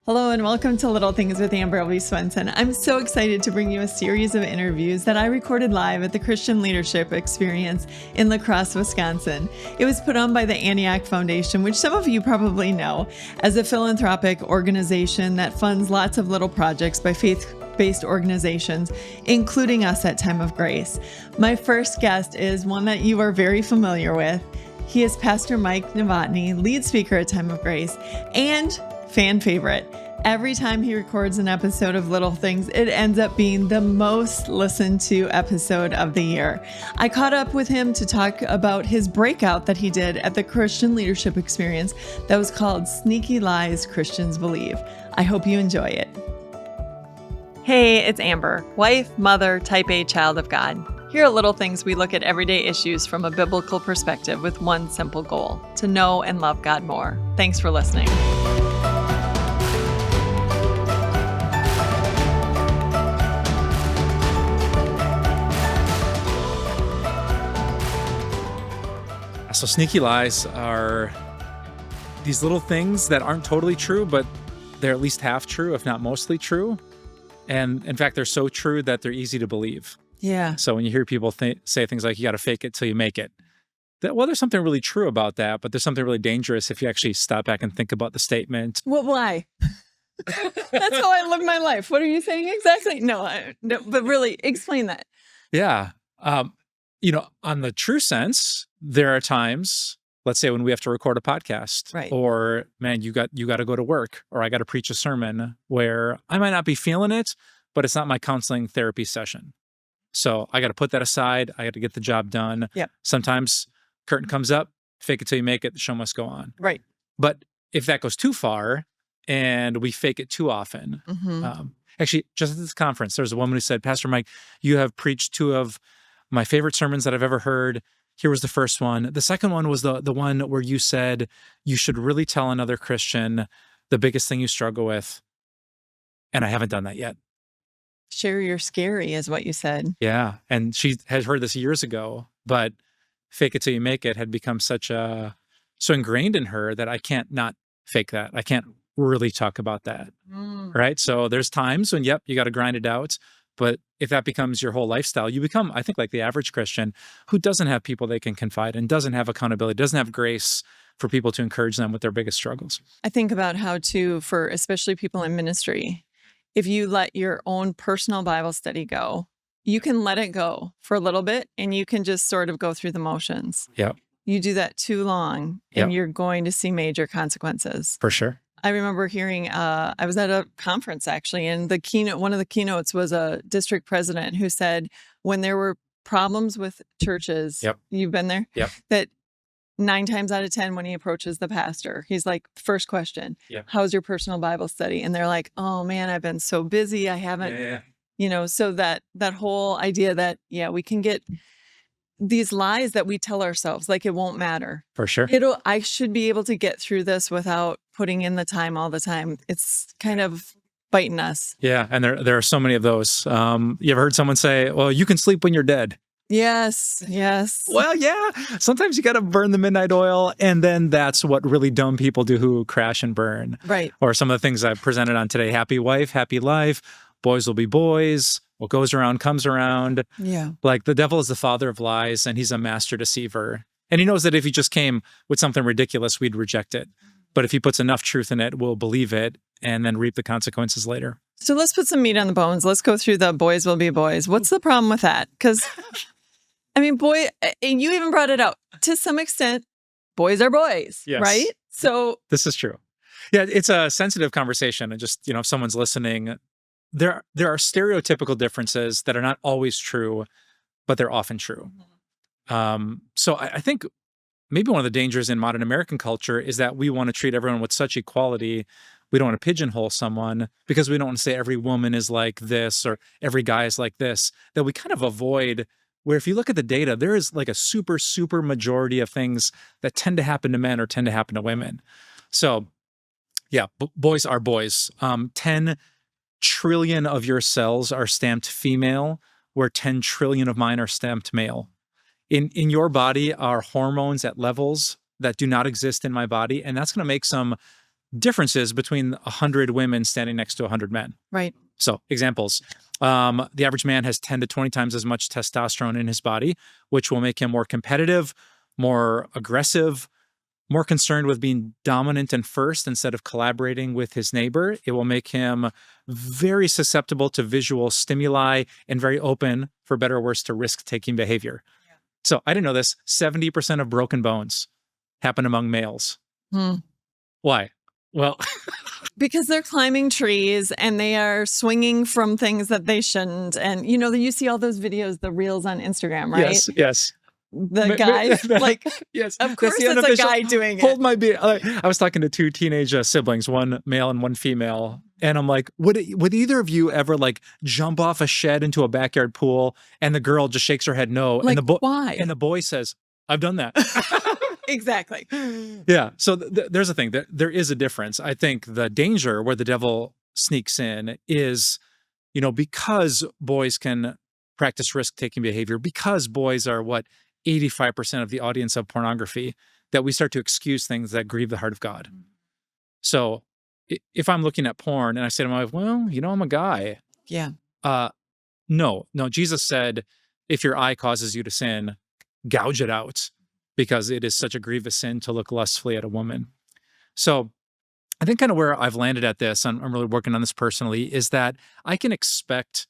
Hello and welcome to Little Things with Amber L.B. Swenson. I'm so excited to bring you a series of interviews that I recorded live at the Christian Leadership Experience in La Crosse, Wisconsin. It was put on by the Antioch Foundation, which some of you probably know as a philanthropic organization that funds lots of little projects by faith-based organizations, including us at Time of Grace. My first guest is one that you are very familiar with. He is Pastor Mike Novotny, lead speaker at Time of Grace, and fan favorite. Every time he records an episode of Little Things, it ends up being the most listened to episode of the year. I caught up with him to talk about his breakout that he did at the Christian Leadership Experience that was called Sneaky Lies Christians Believe. I hope you enjoy it. Hey, it's Amber, wife, mother, type A child of God. Here at Little Things, we look at everyday issues from a biblical perspective with one simple goal: to know and love God more. Thanks for listening. So sneaky lies are these little things that aren't totally true, but they're at least half true, if not mostly true. And in fact, they're so true that they're easy to believe. Yeah. So when you hear people say things like, you got to fake it till you make it, there's something really true about that, but there's something really dangerous if you actually stop back and think about the statement. Well, why? That's how I live my life. What are you saying exactly? No, but really explain that. Yeah. On the true sense, there are times, let's say when we have to record a podcast, right, or man, you got to go to work, or I got to preach a sermon where I might not be feeling it, but it's not my counseling therapy session. So I got to put that aside. I got to get the job done. Yep. Sometimes curtain comes up, fake it till you make it, the show must go on. Right. But if that goes too far and we fake it too often, actually, just at this conference, there was a woman who said, Pastor Mike, you have preached two of my favorite sermons that I've ever heard. Here was the first one. The second one was the one where you said you should really tell another Christian the biggest thing you struggle with. And I haven't done that yet. Share your scary is what you said. Yeah. And she had heard this years ago, but fake it till you make it had become so ingrained in her that I can't not fake that. I can't really talk about that. Right. So there's times when, you got to grind it out. But if that becomes your whole lifestyle, you become, I think, like the average Christian who doesn't have people they can confide in, doesn't have accountability, doesn't have grace for people to encourage them with their biggest struggles. I think about how to, for especially people in ministry, if you let your own personal Bible study go, you can let it go for a little bit and you can just sort of go through the motions. Yeah. You do that too long and you're going to see major consequences. For sure. I remember hearing, I was at a conference actually, and one of the keynotes was a district president who said when there were problems with churches, you've been there, that 9 times out of 10 when he approaches the pastor, he's like, first question, how's your personal Bible study? And they're like, oh man, I've been so busy. I haven't, so that whole idea that, we can get these lies that we tell ourselves, like it won't matter. For sure. I should be able to get through this without putting in the time all the time. It's kind of biting us. Yeah. And there are so many of those. You ever heard someone say, well, you can sleep when you're dead? Yes. Well, yeah. Sometimes you got to burn the midnight oil. And then that's what really dumb people do who crash and burn. Right. Or some of the things I've presented on today. Happy wife, happy life. Boys will be boys. What goes around comes around. Yeah. Like the devil is the father of lies and he's a master deceiver. And he knows that if he just came with something ridiculous, we'd reject it. But if he puts enough truth in it, we'll believe it and then reap the consequences later. So let's put some meat on the bones. Let's go through the boys will be boys. What's the problem with that? Because, and you even brought it out. To some extent, boys are boys, right? So this is true. Yeah, it's a sensitive conversation. And just, if someone's listening, there are stereotypical differences that are not always true, but they're often true. So I think maybe one of the dangers in modern American culture is that we want to treat everyone with such equality. We don't want to pigeonhole someone because we don't want to say every woman is like this or every guy is like this, that we kind of avoid where if you look at the data, there is like a super, super majority of things that tend to happen to men or tend to happen to women. So boys are boys. 10 trillion of your cells are stamped female, where 10 trillion of mine are stamped male. In your body are hormones at levels that do not exist in my body, and that's going to make some differences between 100 women standing next to 100 men. Right. So examples, the average man has 10 to 20 times as much testosterone in his body, which will make him more competitive, more aggressive, more concerned with being dominant and first instead of collaborating with his neighbor. It will make him very susceptible to visual stimuli and very open, for better or worse, to risk-taking behavior. Yeah. So I didn't know this. 70% of broken bones happen among males. Why? Well, because they're climbing trees and they are swinging from things that they shouldn't. And, you see all those videos, the reels on Instagram, right? Yes, yes. The guys, like, yes, of course it's a guy doing it. Hold my beer. I was talking to two teenage siblings, one male and one female. And I'm like, would either of you ever like jump off a shed into a backyard pool? And the girl just shakes her head no. Like, and why? And the boy says, I've done that. Exactly. Yeah. So there's a thing that there is a difference. I think the danger where the devil sneaks in is, because boys can practice risk-taking behavior, because boys are 85% of the audience of pornography, that we start to excuse things that grieve the heart of God. So if I'm looking at porn and I say to my wife, well, I'm a guy. Yeah. No, Jesus said, if your eye causes you to sin, gouge it out, because it is such a grievous sin to look lustfully at a woman. So I think kind of where I've landed at this, I'm really working on this personally, is that I can expect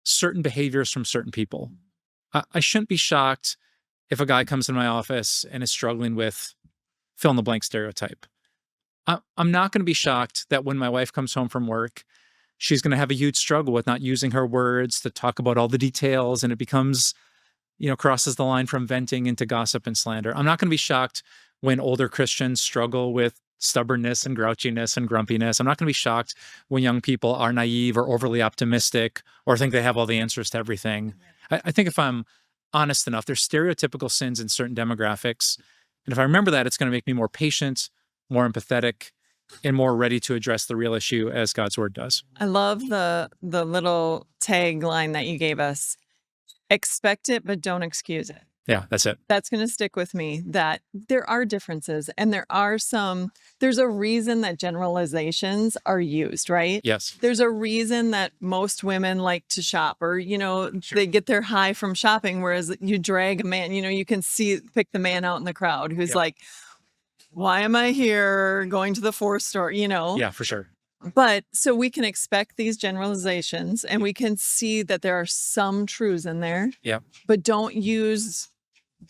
certain behaviors from certain people. I shouldn't be shocked if a guy comes in my office and is struggling with fill in the blank stereotype. I'm not going to be shocked that when my wife comes home from work, she's going to have a huge struggle with not using her words to talk about all the details, and it becomes, crosses the line from venting into gossip and slander. I'm not going to be shocked when older Christians struggle with stubbornness and grouchiness and grumpiness. I'm not going to be shocked when young people are naive or overly optimistic or think they have all the answers to everything. I think if I'm honest enough, there's stereotypical sins in certain demographics. And if I remember that, it's going to make me more patient, more empathetic, and more ready to address the real issue as God's word does. I love the little tagline that you gave us. Expect it, but don't excuse it. Yeah, that's it. That's going to stick with me, that there are differences and there's a reason that generalizations are used, right? Yes. There's a reason that most women like to shop, or, Sure. They get their high from shopping, whereas you drag a man, you can pick the man out in the crowd who's like, why am I here going to the fourth store, Yeah, for sure. But so we can expect these generalizations and we can see that there are some truths in there, but don't use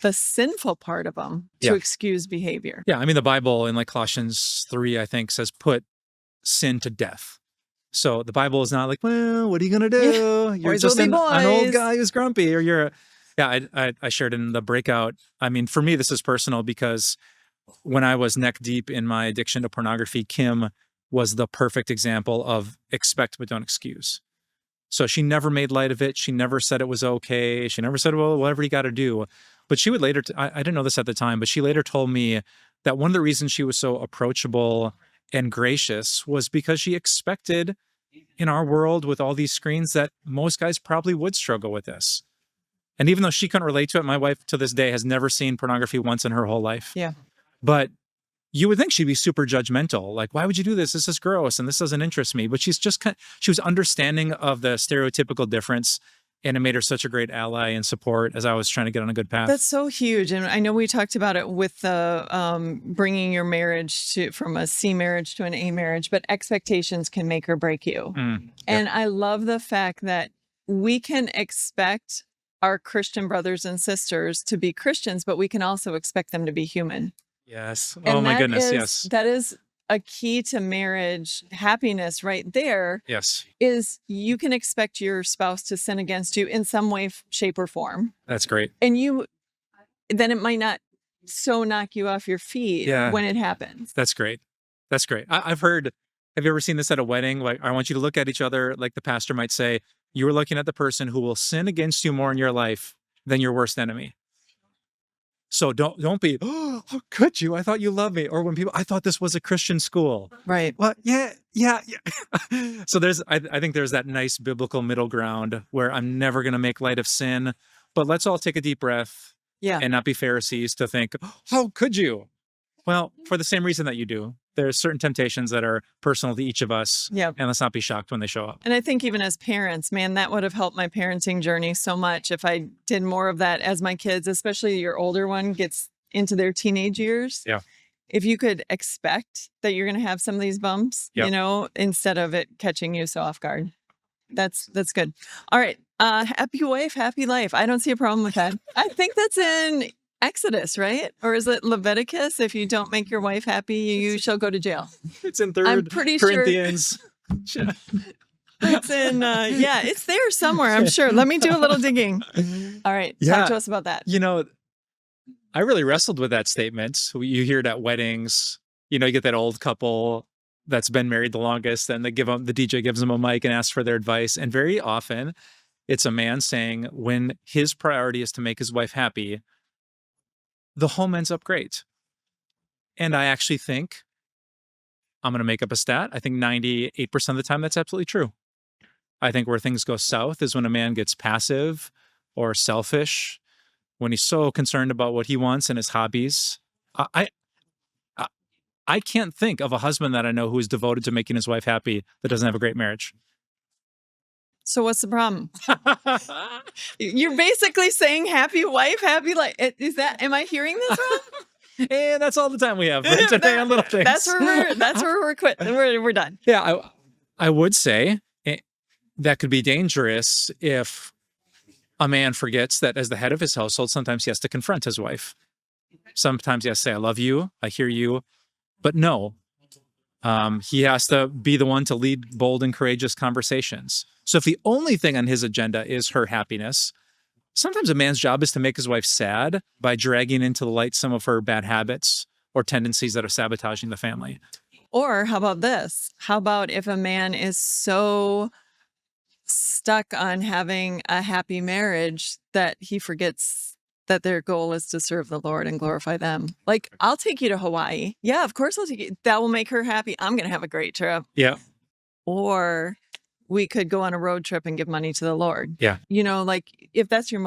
the sinful part of them to excuse behavior. Yeah, I mean, the Bible in Colossians 3, I think, says put sin to death. So the Bible is not like, well, what are you going to do? You're just an old guy who's grumpy, or I shared in the breakout. I mean, for me, this is personal because when I was neck deep in my addiction to pornography, Kim was the perfect example of expect but don't excuse. So she never made light of it. She never said it was okay. She never said, well, whatever you got to do. But she would later, I didn't know this at the time, but she later told me that one of the reasons she was so approachable and gracious was because she expected in our world with all these screens that most guys probably would struggle with this. And even though she couldn't relate to it, my wife to this day has never seen pornography once in her whole life. Yeah. But you would think she'd be super judgmental. Like, why would you do this? This is gross and this doesn't interest me. But she was understanding of the stereotypical difference, and it made her such a great ally and support as I was trying to get on a good path. That's so huge. And I know we talked about it with the bringing your marriage from a C marriage to an A marriage, but expectations can make or break you. And I love the fact that we can expect our Christian brothers and sisters to be Christians, but we can also expect them to be human. Yes. And oh my goodness. Yes. That is a key to marriage happiness right there. Yes. Is you can expect your spouse to sin against you in some way, shape, or form. That's great. And then it might not so knock you off your feet when it happens. That's great. That's great. I've heard, have you ever seen this at a wedding? Like, I want you to look at each other, like the pastor might say, you are looking at the person who will sin against you more in your life than your worst enemy. So don't be, oh, how could you? I thought you loved me. Or when people, I thought this was a Christian school. Right. Well, yeah. So I think there's that nice biblical middle ground where I'm never going to make light of sin, but let's all take a deep breath and not be Pharisees to think, oh, how could you? Well, for the same reason that you do, There's certain temptations that are personal to each of us. Yep. And let's not be shocked when they show up. And I think even as parents, man, that would have helped my parenting journey so much if I did more of that as my kids, especially your older one gets into their teenage years. Yeah. If you could expect that you're going to have some of these bumps, Yep. you know, instead of it catching you so off guard. That's good. All right. Happy wife, happy life. I don't see a problem with that. I think that's in Exodus, right? Or is it Leviticus? If you don't make your wife happy, you shall go to jail. It's in 3rd I'm pretty Corinthians. Sure. It's in, yeah, it's there somewhere, I'm sure. Let me do a little digging. All right. Talk to us about that. You know, I really wrestled with that statement. You hear it at weddings. You know, you get that old couple that's been married the longest, and the DJ gives them a mic and asks for their advice. And very often it's a man saying when his priority is to make his wife happy, the home ends up great. And I actually think, I'm going to make up a stat, I think 98% of the time that's absolutely true. I think where things go south is when a man gets passive or selfish, when he's so concerned about what he wants and his hobbies. I can't think of a husband that I know who is devoted to making his wife happy that doesn't have a great marriage. So what's the problem? You're basically saying happy wife, happy life. Is that, am I hearing this wrong? And that's all the time we have for today on Little Things. That's where we're quit. We're done. Yeah, I would say that could be dangerous if a man forgets that as the head of his household, sometimes he has to confront his wife. Sometimes he has to say, I love you, I hear you. But no, he has to be the one to lead bold and courageous conversations. So if the only thing on his agenda is her happiness, sometimes a man's job is to make his wife sad by dragging into the light some of her bad habits or tendencies that are sabotaging the family. Or how about this? How about if a man is so stuck on having a happy marriage that he forgets that their goal is to serve the Lord and glorify them. Like, I'll take you to Hawaii. Yeah, of course I'll take you. That will make her happy. I'm going to have a great trip. Yeah. Or we could go on a road trip and give money to the Lord. Yeah. You know, like if that's your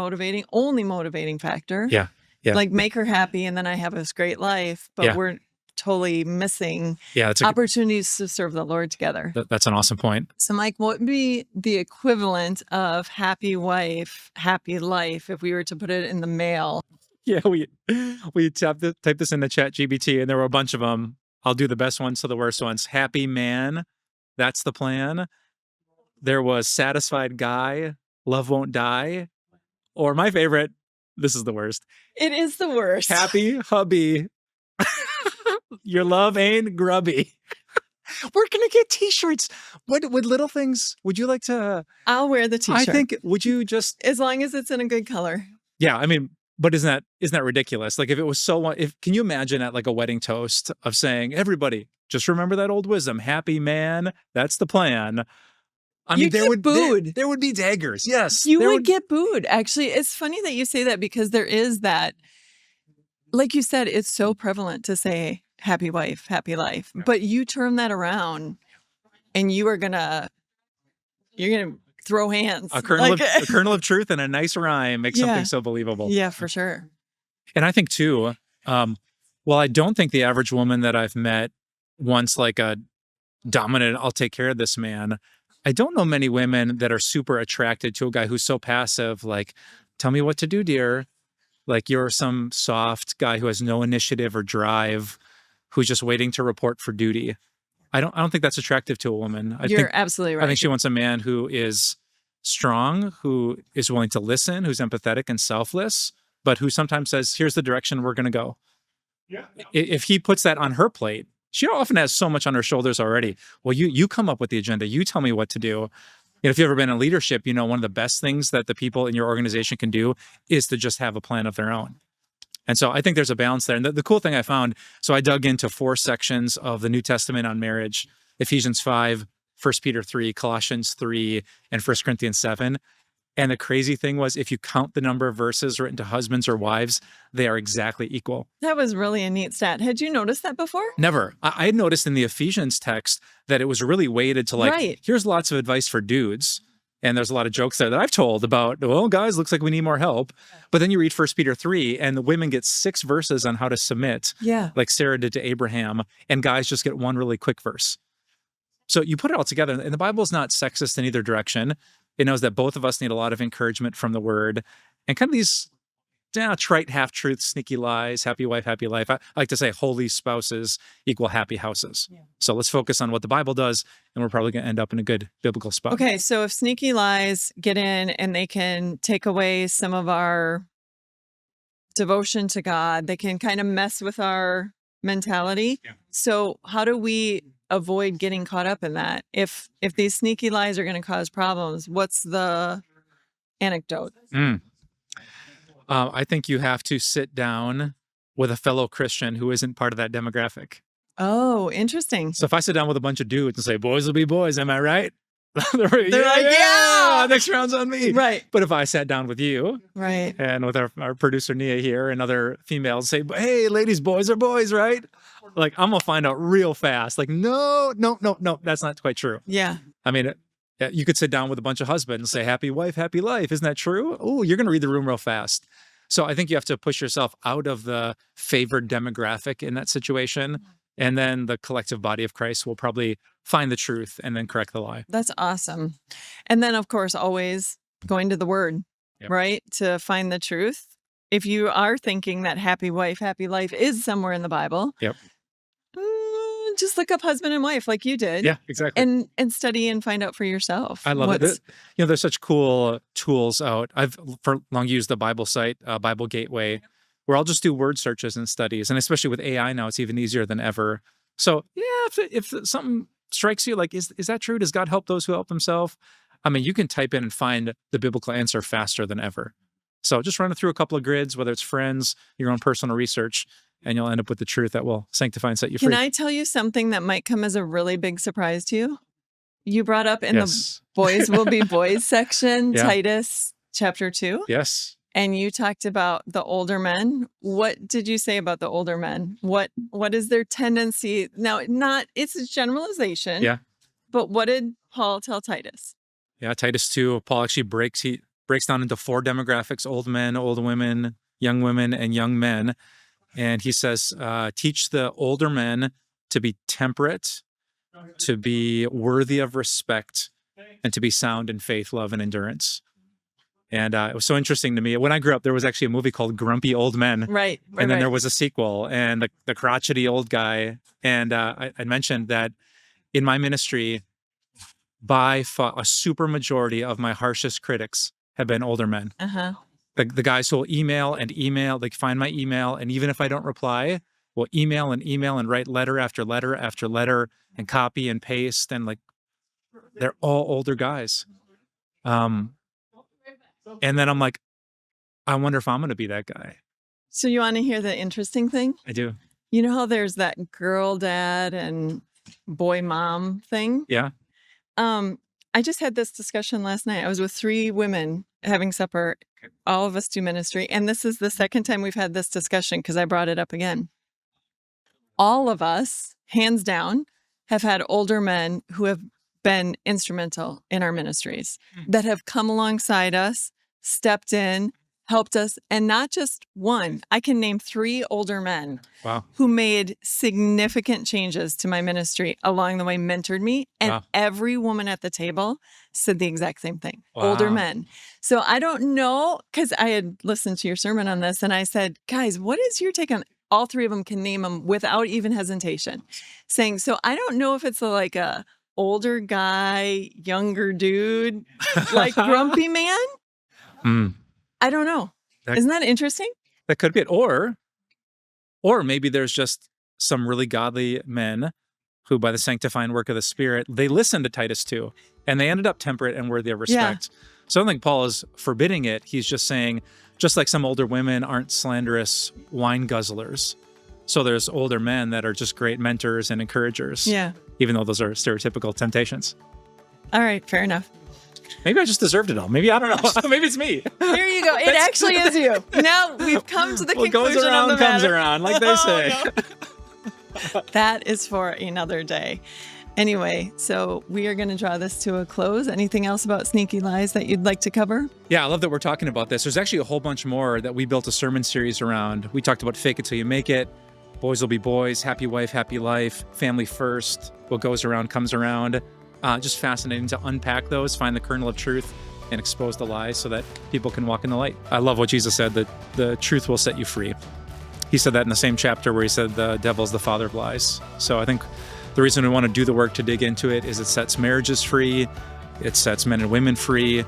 only motivating factor. Yeah. Yeah. Like make her happy and then I have this great life, but we're totally missing opportunities to serve the Lord together. That's an awesome point. So Mike, what would be the equivalent of happy wife, happy life if we were to put it in the mail? Yeah, we typed this into ChatGPT and there were a bunch of them. I'll do the best ones to the worst ones. Happy man, that's the plan. There was satisfied guy, love won't die. Or my favorite, this is the worst. It is the worst. Happy hubby. Your love ain't grubby. We're going to get t-shirts. Would Little Things, would you like to? I'll wear the t-shirt. I think, would you just? As long as it's in a good color. Yeah, I mean, but isn't that ridiculous? Like if it was so, can you imagine at like a wedding toast of saying, everybody, just remember that old wisdom, happy man, that's the plan. I mean, there would be daggers. Yes. You would get booed. Actually, it's funny that you say that because there is that, like you said, it's so prevalent to say happy wife, happy life, but you turn that around and you're going to throw hands. A kernel of truth and a nice rhyme makes something so believable. Yeah, for sure. And I think too, well, I don't think the average woman that I've met wants like a dominant, I'll take care of this man. I don't know many women that are super attracted to a guy who's so passive, like, tell me what to do, dear. Like you're some soft guy who has no initiative or drive, who's just waiting to report for duty. I don't think that's attractive to a woman. You're absolutely right. I think she wants a man who is strong, who is willing to listen, who's empathetic and selfless, but who sometimes says, here's the direction we're going to go. Yeah. If he puts that on her plate, she often has so much on her shoulders already. Well, you come up with the agenda. You tell me what to do. You know, if you've ever been in leadership, you know, one of the best things that the people in your organization can do is to just have a plan of their own. And so I think there's a balance there. And the cool thing I found, so I dug into 4 sections of the New Testament on marriage, Ephesians 5, 1 Peter 3, Colossians 3, and 1 Corinthians 7. And the crazy thing was, if you count the number of verses written to husbands or wives, they are exactly equal. That was really a neat stat. Had you noticed that before? Never. I had noticed in the Ephesians text that it was really weighted to like, here's lots of advice for dudes. And there's a lot of jokes there that I've told about, well, guys, looks like we need more help. But then you read 1 Peter 3, and the women get 6 verses on how to submit, like Sarah did to Abraham, and guys just get 1 really quick verse. So you put it all together, and the Bible is not sexist in either direction. It knows that both of us need a lot of encouragement from the Word, and kind of these trite half-truths, sneaky lies, happy wife, happy life. I like to say holy spouses equal happy houses. Yeah. So let's focus on what the Bible does, and we're probably going to end up in a good biblical spot. Okay, so if sneaky lies get in and they can take away some of our devotion to God, they can kind of mess with our mentality. Yeah. So how do we avoid getting caught up in that? If these sneaky lies are going to cause problems, what's the anecdote? I think you have to sit down with a fellow Christian who isn't part of that demographic. Oh, interesting. So if I sit down with a bunch of dudes and say, boys will be boys, am I right? They're like, yeah, next round's on me. Right. But if I sat down with you, right, and with our producer Nia here and other females say, hey, ladies, boys are boys, right? Like, I'm going to find out real fast. Like, no, that's not quite true. Yeah. I mean, you could sit down with a bunch of husbands and say, happy wife, happy life. Isn't that true? Oh, you're going to read the room real fast. So I think you have to push yourself out of the favored demographic in that situation. And then the collective body of Christ will probably find the truth and then correct the lie. That's awesome. And then, of course, always going to the Word, right? To find the truth. If you are thinking that happy wife, happy life is somewhere in the Bible, just look up husband and wife like you did. Yeah, exactly. And study and find out for yourself. I love it. There's such cool tools out. I've for long used the Bible site, Bible Gateway, where I'll just do word searches and studies. And especially with AI now, it's even easier than ever. So if something strikes you like, is that true? Does God help those who help himself? I mean, you can type in and find the biblical answer faster than ever. So just run it through a couple of grids, whether it's friends, your own personal research, and you'll end up with the truth that will sanctify and set you free. Can I tell you something that might come as a really big surprise to you? You brought up in the boys will be boys section, Titus chapter 2. Yes. And you talked about the older men. What did you say about the older men? What is their tendency? Now, it's a generalization. Yeah. But what did Paul tell Titus? Yeah, Titus 2, Paul actually breaks down into 4 demographics: old men, old women, and young men. And he says, teach the older men to be temperate, to be worthy of respect, and to be sound in faith, love, and endurance. And it was so interesting to me. When I grew up, there was actually a movie called Grumpy Old Men. Right. And then there was a sequel, and the crotchety old guy. And I mentioned that in my ministry, by far, a super majority of my harshest critics have been older men. Uh-huh. The guys who will email, like find my email, and even if I don't reply, will email and write letter after letter after letter and copy and paste, and like they're all older guys. And then I'm like, I wonder if I'm going to be that guy. So you want to hear the interesting thing? I do. You know how there's that girl dad and boy mom thing? Yeah. I just had this discussion last night. I was with 3 women having supper. All of us do ministry. And this is the second time we've had this discussion because I brought it up again. All of us, hands down, have had older men who have been instrumental in our ministries, that have come alongside us, stepped in, helped us, and not just one. I can name 3 older men who made significant changes to my ministry along the way, mentored me, and every woman at the table said the exact same thing. Older men. So I don't know, because I had listened to your sermon on this, and I said, guys, what is your take on it? All 3 of them can name them without even hesitation, saying, so I don't know if it's like a older guy, younger dude, like grumpy man. I don't know. Isn't that interesting? That could be it. Or maybe there's just some really godly men who, by the sanctifying work of the Spirit, they listened to Titus 2, and they ended up temperate and worthy of respect. Yeah. So I don't think Paul is forbidding it. He's just saying, just like some older women aren't slanderous wine guzzlers, so there's older men that are just great mentors and encouragers. Yeah. Even though those are stereotypical temptations. All right, fair enough. Maybe I just deserved it all. Maybe, I don't know. Maybe it's me. There you go. It actually is you. Now we've come to the conclusion goes around, of the matter. Comes around, like they say. No. That is for another day. Anyway, so we are going to draw this to a close. Anything else about sneaky lies that you'd like to cover? Yeah, I love that we're talking about this. There's actually a whole bunch more that we built a sermon series around. We talked about fake it till you make it, boys will be boys, happy wife, happy life, family first, what goes around comes around. Just fascinating to unpack those, find the kernel of truth, and expose the lies so that people can walk in the light. I love what Jesus said, that the truth will set you free. He said that in the same chapter where he said the devil's the father of lies. So I think the reason we want to do the work to dig into it is it sets marriages free, it sets men and women free.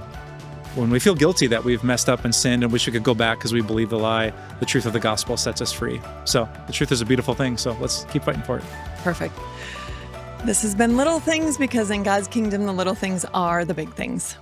When we feel guilty that we've messed up and sinned and wish we could go back because we believe the lie, the truth of the gospel sets us free. So the truth is a beautiful thing, so let's keep fighting for it. Perfect. This has been Little Things, because in God's kingdom, the little things are the big things.